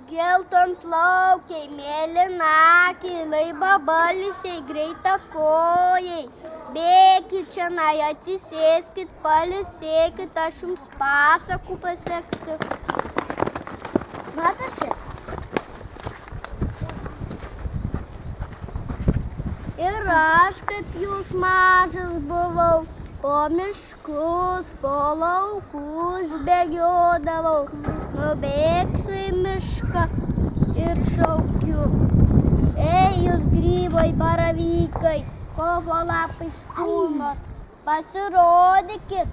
Geltonplaukiai, mėlynakiai, laibabalsiai, greitakojai. Bėkit čionai, atsisėskit, pailsėkit, aš jums pasakų paseksiu. Matosi? Ir aš, kaip jūs mažas buvau, po miškus, po laukus bėgiodavau. Nubėgsiu į mišką ir šaukiu. Ei, jūs grybai, baravykai, kovo lapai stūmot, pasirodykit.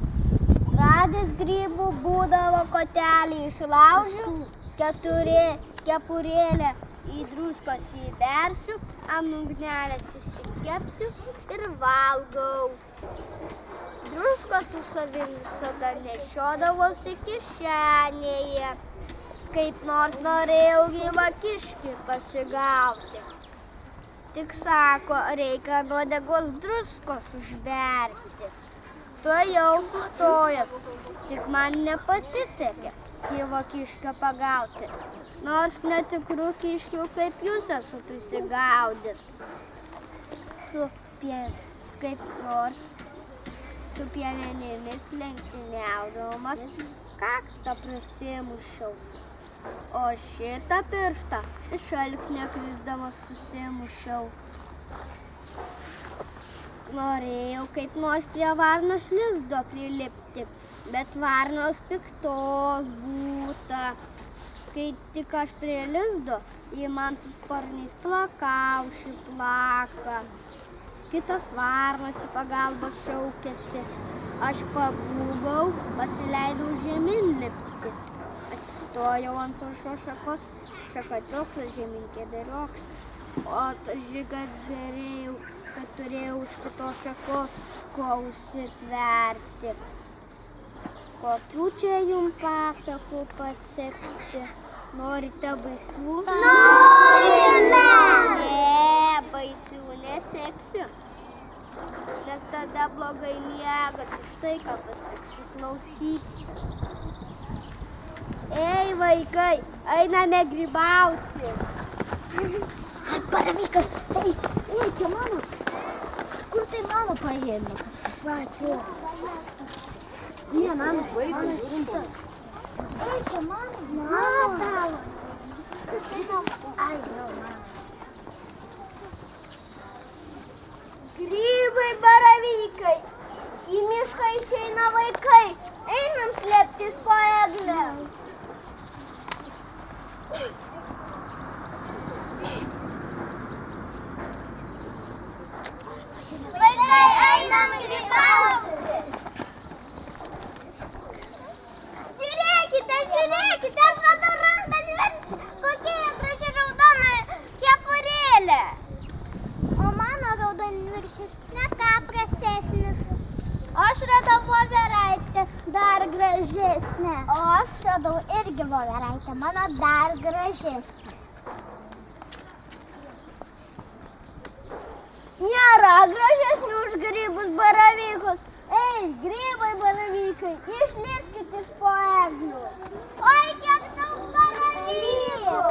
Radęs grybų būdavo kotelį, išlaužiu kepurėlę, į druskos įbersiu, ant ugnelės įsikepsiu ir valgau. Druskos su savim visada nešiodavosi kišenėje, kaip nors norėjau gyvą kiškį pasigauti. Tik sako, reikia nuodegos druskos užberti. Tuojau sustojęs, tik man nepasisekė gyvo kiškio pagauti, nors netikrų kiškių kaip jūs esu prisigaudęs. Kaip nors su piemenėmis lenktyniaudamas kaktą prasimušiau, o šitą pirštą iš alksnio krisdamas susimušiau. Norėjau kaip nors prie varnos lizdo prilipti, bet varnos piktos būta. Kai tik aš prie lizdo, ji man su sparnais plakauši plaka. Kitos varnos į pagalbą šaukėsi. Aš pabūgau, pasileidau žemyn lipti. Atsistojau ant saušos šakos, šaka triokštas žemyn kėdė riokštas. O žigas gerėjau, kad turėjau už kitos šakos, ko užsitverti. Kokių čia jums pasakų pasekti? Norite baisių? Norime! Ne, baisių neseksiu, nes tada blogai miegas, štai ką pasaksiu, klausykitės. Ei, vaikai, einame grybauti. Ai, baravykas, ei, čia mano. Kur tai mano paėmė? Sakė. Ne, mano šitas. Ei, čia mano. Mano tavo. Ai, jau mano. Grybai, baravykai, į mišką išeina vaikai, einam slėptis po eglę. Vaikai, einam grybauti. Žiūrėkite, aš radau randant viršį, kokia graži raudona kepurėlė. O mano raudonviršis ne ką prastesnis. Aš radau voveraitę dar gražesnę. O aš radau irgi voveraitę, mano dar gražesnė. Nėra gražesnių už grybus baravykus. Ei, grybai, baravykai, išlįskit iš po eglių. Oi, kiek daug baravykų!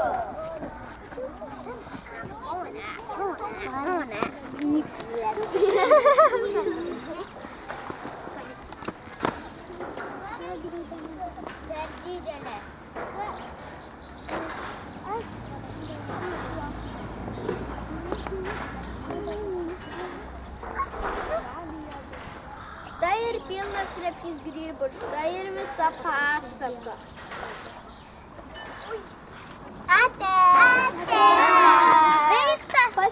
Per didelė. Štai ir pilnas krepšys grybų, štai ir visa pasaka. Ate!